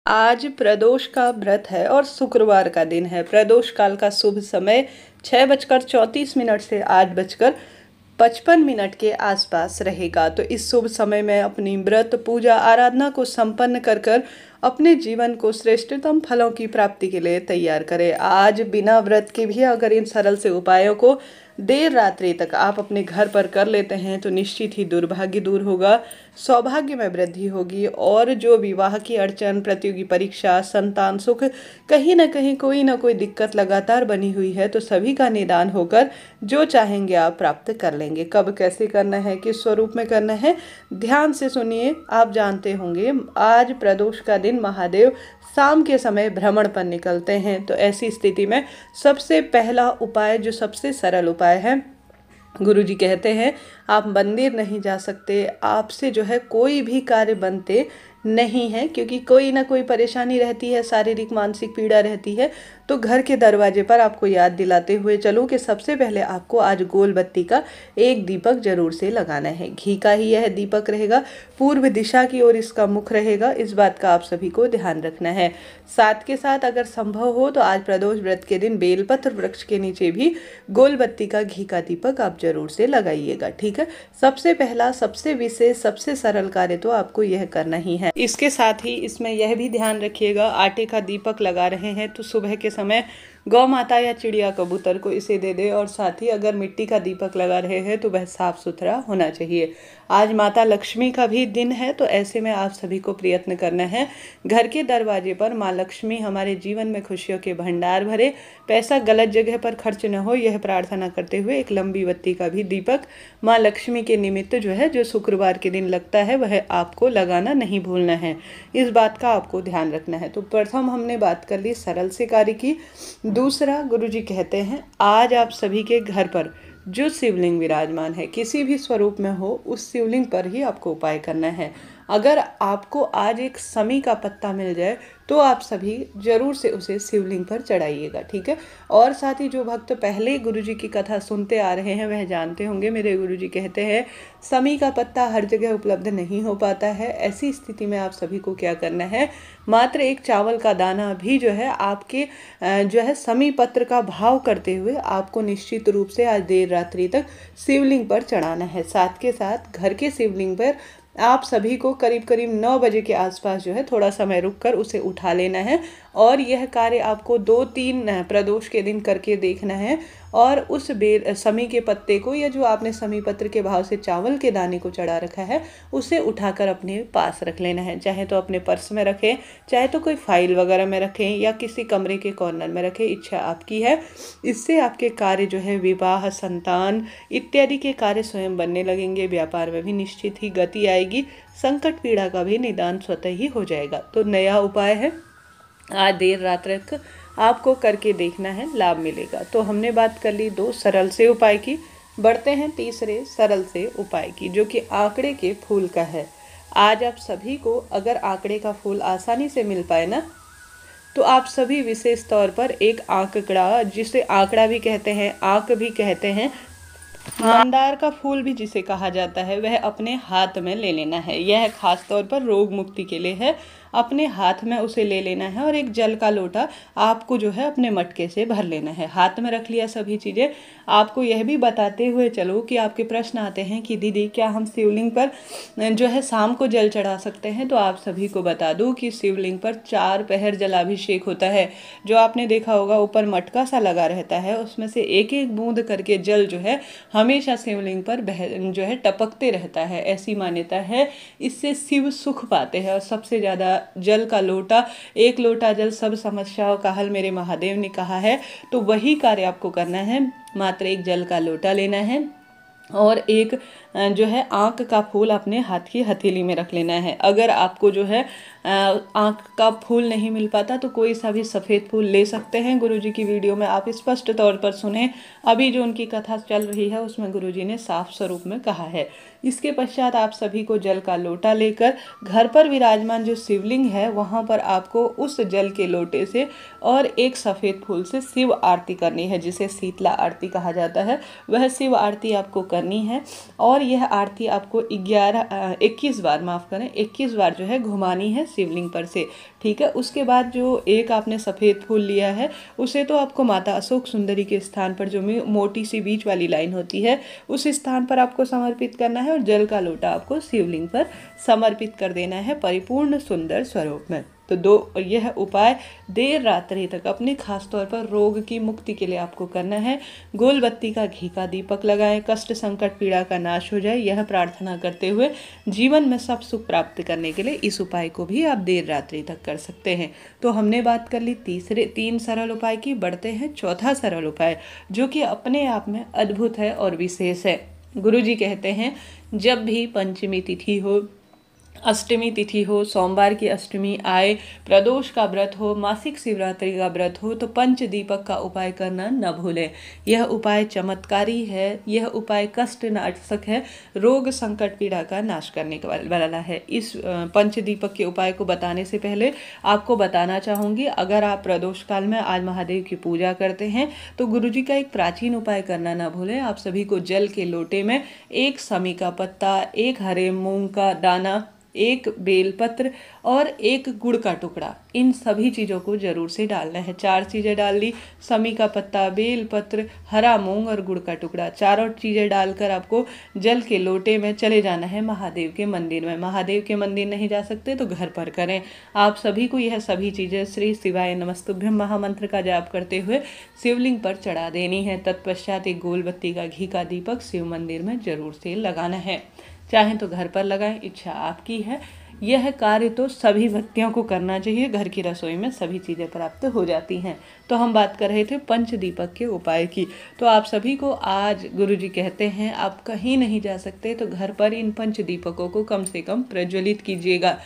आज प्रदोष का व्रत है और शुक्रवार का दिन है। प्रदोष काल का शुभ समय 6:34 से 8:55 के आसपास रहेगा। तो इस शुभ समय में अपनी व्रत पूजा आराधना को संपन्न कर कर अपने जीवन को श्रेष्ठतम फलों की प्राप्ति के लिए तैयार करें। आज बिना व्रत के भी अगर इन सरल से उपायों को देर रात्रि तक आप अपने घर पर कर लेते हैं तो निश्चित ही दुर्भाग्य दूर होगा, सौभाग्य में वृद्धि होगी और जो विवाह की अड़चन, प्रतियोगी परीक्षा, संतान सुख, कहीं ना कोई दिक्कत लगातार बनी हुई है तो सभी का निदान होकर जो चाहेंगे आप प्राप्त कर लेंगे। कब कैसे करना है, किस स्वरूप में करना है, ध्यान से सुनिए। आप जानते होंगे आज प्रदोष का दिन महादेव शाम के समय भ्रमण पर निकलते हैं। तो ऐसी स्थिति में सबसे पहला उपाय, जो सबसे सरल उपाय है, गुरुजी कहते हैं आप मंदिर नहीं जा सकते, आपसे जो है कोई भी कार्य बनते नहीं है, क्योंकि कोई ना कोई परेशानी रहती है, शारीरिक मानसिक पीड़ा रहती है। तो घर के दरवाजे पर आपको याद दिलाते हुए चलो कि सबसे पहले आपको आज गोल बत्ती का एक दीपक जरूर से लगाना है। घी का ही यह दीपक रहेगा, पूर्व दिशा की ओर इसका मुख रहेगा, इस बात का आप सभी को ध्यान रखना है। साथ के साथ अगर संभव हो तो आज प्रदोष व्रत के दिन बेलपत्र वृक्ष के नीचे भी गोल बत्ती का घी का दीपक आप जरूर से लगाइएगा, ठीक है। सबसे पहला, सबसे विशेष, सबसे सरल कार्य तो आपको यह करना ही है। इसके साथ ही इसमें यह भी ध्यान रखिएगा, आटे का दीपक लगा रहे हैं तो सुबह के समय गौ माता या चिड़िया कबूतर को इसे दे दे। और साथ ही अगर मिट्टी का दीपक लगा रहे हैं तो वह साफ सुथरा होना चाहिए। आज माता लक्ष्मी का भी दिन है, तो ऐसे में आप सभी को प्रयत्न करना है घर के दरवाजे पर माँ लक्ष्मी हमारे जीवन में खुशियों के भंडार भरे, पैसा गलत जगह पर खर्च न हो, यह प्रार्थना करते हुए एक लंबी बत्ती का भी दीपक माँ लक्ष्मी के निमित्त जो शुक्रवार के दिन लगता है वह आपको लगाना नहीं भूलना है। इस बात का आपको ध्यान रखना है। तो प्रथम हमने बात कर ली सरल से कार्य की। दूसरा, गुरुजी कहते हैं आज आप सभी के घर पर जो शिवलिंग विराजमान है, किसी भी स्वरूप में हो, उस शिवलिंग पर ही आपको उपाय करना है। अगर आपको आज एक समी का पत्ता मिल जाए तो आप सभी जरूर से उसे शिवलिंग पर चढ़ाइएगा, ठीक है। और साथ ही जो भक्त पहले गुरुजी की कथा सुनते आ रहे हैं वह जानते होंगे, मेरे गुरुजी कहते हैं समी का पत्ता हर जगह उपलब्ध नहीं हो पाता है। ऐसी स्थिति में आप सभी को क्या करना है, मात्र एक चावल का दाना भी आपके समी पत्र का भाव करते हुए आपको निश्चित रूप से आज देर रात्रि तक शिवलिंग पर चढ़ाना है। साथ के साथ घर के शिवलिंग पर आप सभी को करीब करीब 9 बजे के आसपास थोड़ा समय रुककर उसे उठा लेना है। और यह कार्य आपको 2-3 प्रदोष के दिन करके देखना है। और उस समी के पत्ते को, या जो आपने समी पत्र के भाव से चावल के दाने को चढ़ा रखा है, उसे उठाकर अपने पास रख लेना है। चाहे तो अपने पर्स में रखें, चाहे तो कोई फाइल वगैरह में रखें, या किसी कमरे के कॉर्नर में रखें, इच्छा आपकी है। इससे आपके कार्य विवाह, संतान इत्यादि के कार्य स्वयं बनने लगेंगे। व्यापार में भी निश्चित ही गति आएगी, संकट पीड़ा का भी निदान स्वतः ही हो जाएगा। तो नया उपाय है, आज देर रात तक आपको करके देखना है, लाभ मिलेगा। तो हमने बात कर ली 2 सरल से उपाय की। बढ़ते हैं तीसरे सरल से उपाय की, जो कि आंकड़े के फूल का है। आज आप सभी को अगर आंकड़े का फूल आसानी से मिल पाए ना, तो आप सभी विशेष तौर पर एक आंकड़ा, जिसे आंकड़ा भी कहते हैं, आंक भी कहते हैं, मंदार का फूल भी जिसे कहा जाता है, वह अपने हाथ में ले लेना है। यह खास तौर पर रोग मुक्ति के लिए है। अपने हाथ में उसे ले लेना है और एक जल का लोटा आपको अपने मटके से भर लेना है। हाथ में रख लिया सभी चीज़ें। आपको यह भी बताते हुए चलो कि आपके प्रश्न आते हैं कि दीदी क्या हम शिवलिंग पर शाम को जल चढ़ा सकते हैं। तो आप सभी को बता दूं कि शिवलिंग पर 4 पहर जलाभिषेक होता है। जो आपने देखा होगा ऊपर मटका सा लगा रहता है, उसमें से एक एक बूंद करके जल हमेशा शिवलिंग पर टपकते रहता है, ऐसी मान्यता है। इससे शिव सुख पाते हैं। और सबसे ज़्यादा जल का लोटा, 1 लोटा जल सब समस्याओं का हल, मेरे महादेव ने कहा है। तो वही कार्य आपको करना है। मात्र एक जल का लोटा लेना है और एक आंक का फूल अपने हाथ की हथेली में रख लेना है। अगर आपको आंक का फूल नहीं मिल पाता तो कोई सा भी सफ़ेद फूल ले सकते हैं। गुरुजी की वीडियो में आप स्पष्ट तौर पर सुने, अभी जो उनकी कथा चल रही है उसमें गुरुजी ने साफ स्वरूप में कहा है। इसके पश्चात आप सभी को जल का लोटा लेकर घर पर विराजमान जो शिवलिंग है वहाँ पर आपको उस जल के लोटे से और एक सफ़ेद फूल से शिव आरती करनी है, जिसे शीतला आरती कहा जाता है। वह शिव आरती आपको करनी है और यह आरती आपको 21 बार घुमानी है शिवलिंग पर से। ठीक है। उसके बाद जो एक आपने सफ़ेद फूल लिया है उसे तो आपको माता अशोक सुंदरी के स्थान पर जो मोटी सी बीच वाली लाइन होती है उस स्थान पर आपको समर्पित करना है और जल का लोटा आपको शिवलिंग पर समर्पित कर देना है परिपूर्ण सुंदर स्वरूप में। तो यह उपाय देर रात्रि तक अपने खास तौर पर रोग की मुक्ति के लिए आपको करना है। गोल बत्ती का घी का दीपक लगाएं, कष्ट संकट पीड़ा का नाश हो जाए, यह प्रार्थना करते हुए जीवन में सब सुख प्राप्त करने के लिए इस उपाय को भी आप देर रात्रि तक कर सकते हैं। तो हमने बात कर ली तीन सरल उपाय की। बढ़ते हैं चौथा सरल उपाय जो कि अपने आप में अद्भुत है और विशेष है। गुरुजी कहते हैं जब भी पंचमी तिथि हो, अष्टमी तिथि हो, सोमवार की अष्टमी आए, प्रदोष का व्रत हो, मासिक शिवरात्रि का व्रत हो तो पंच दीपक का उपाय करना न भूलें। यह उपाय चमत्कारी है, यह उपाय कष्ट नाशक है, रोग संकट पीड़ा का नाश करने वाला है। इस पंच दीपक के उपाय को बताने से पहले आपको बताना चाहूँगी, अगर आप प्रदोष काल में आज महादेव की पूजा करते हैं तो गुरुजी का एक प्राचीन उपाय करना न भूलें। आप सभी को जल के लोटे में एक समी का पत्ता, एक हरे मूंग का दाना, एक बेलपत्र और एक गुड़ का टुकड़ा, इन सभी चीज़ों को जरूर से डालना है। 4 चीज़ें डाल ली, समी का पत्ता, बेलपत्र, हरा मूंग और गुड़ का टुकड़ा, चारों चीज़ें डालकर आपको जल के लोटे में चले जाना है महादेव के मंदिर में। महादेव के मंदिर नहीं जा सकते तो घर पर करें। आप सभी को यह सभी चीज़ें श्री शिवाय नमस्तुभ्यम महामंत्र का जाप करते हुए शिवलिंग पर चढ़ा देनी है। तत्पश्चात एक गोल बत्ती का घी का दीपक शिव मंदिर में जरूर से लगाना है। चाहें तो घर पर लगाएं, इच्छा आपकी है। यह कार्य तो सभी व्यक्तियों को करना चाहिए, घर की रसोई में सभी चीज़ें प्राप्त हो जाती हैं। तो हम बात कर रहे थे पंच दीपक के उपाय की। तो आप सभी को आज गुरुजी कहते हैं आप कहीं नहीं जा सकते तो घर पर इन पंच दीपकों को कम से कम प्रज्वलित कीजिएगा।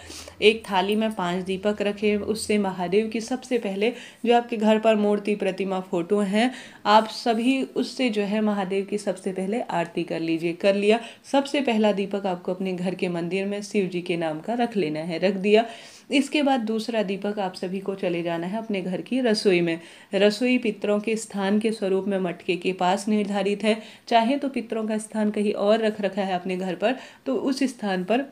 एक थाली में 5 दीपक रखें, उससे महादेव की सबसे पहले जो आपके घर पर मूर्ति प्रतिमा फोटो हैं आप सभी उससे जो है महादेव की सबसे पहले आरती कर लीजिए। कर लिया, सबसे पहला दीपक आपको अपने घर के मंदिर में शिव जी के नाम का रख लेना है, रख दिया। इसके बाद दूसरा दीपक आप सभी को चले जाना है अपने घर की रसोई में। रसोई पितरों के स्थान के स्वरूप में मटके के पास निर्धारित है। चाहे तो पितरों का स्थान कहीं और रख रखा है अपने घर पर तो उस स्थान पर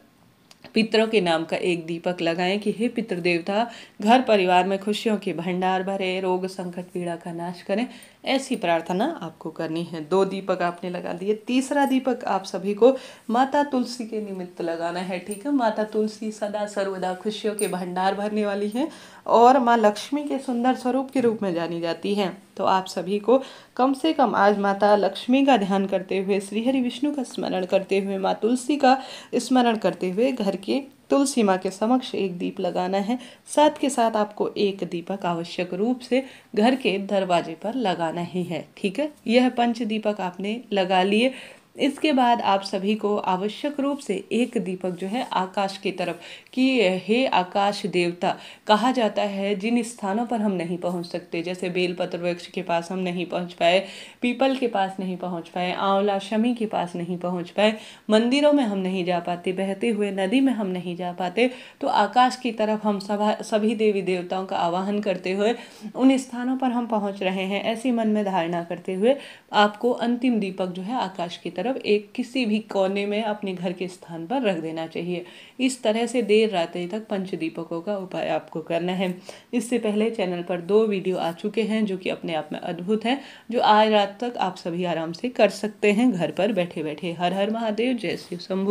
पितरों के नाम का एक दीपक लगाएं कि हे पितृ देवता, घर परिवार में खुशियों के भंडार भरे, रोग संकट पीड़ा का नाश करें। ऐसी प्रार्थना आपको करनी है। 2 दीपक आपने लगा दिए। तीसरा दीपक आप सभी को माता तुलसी के निमित्त लगाना है। ठीक है, माता तुलसी सदा सर्वदा खुशियों के भंडार भरने वाली हैं और माँ लक्ष्मी के सुंदर स्वरूप के रूप में जानी जाती हैं। तो आप सभी को कम से कम आज माता लक्ष्मी का ध्यान करते हुए, श्री हरि विष्णु का स्मरण करते हुए, माँ तुलसी का स्मरण करते हुए घर के तुलसी माँ के समक्ष एक दीप लगाना है। साथ के साथ आपको एक दीपक आवश्यक रूप से घर के दरवाजे पर लगाना ही है। ठीक है, यह पंच दीपक आपने लगा लिए। इसके बाद आप सभी को आवश्यक रूप से एक दीपक जो है आकाश की तरफ, कि हे आकाश देवता, कहा जाता है जिन स्थानों पर हम नहीं पहुंच सकते, जैसे बेलपत्र वृक्ष के पास हम नहीं पहुंच पाए, पीपल के पास नहीं पहुंच पाए, आंवला शमी के पास नहीं पहुंच पाए, मंदिरों में हम नहीं जा पाते, बहते हुए नदी में हम नहीं जा पाते, तो आकाश की तरफ हम सभी देवी देवताओं का आवाहन करते हुए उन स्थानों पर हम पहुंच रहे हैं, ऐसी मन में धारणा करते हुए आपको अंतिम दीपक जो है आकाश की तरफ एक किसी भी कोने में अपने घर के स्थान पर रख देना चाहिए। इस तरह से देर रात्रि तक पंच दीपकों का उपाय आपको करना है। इससे पहले चैनल पर 2 वीडियो आ चुके हैं जो कि अपने आप में अद्भुत हैं, जो आज रात तक आप सभी आराम से कर सकते हैं घर पर बैठे बैठे। हर हर महादेव, जय शिव शंभू।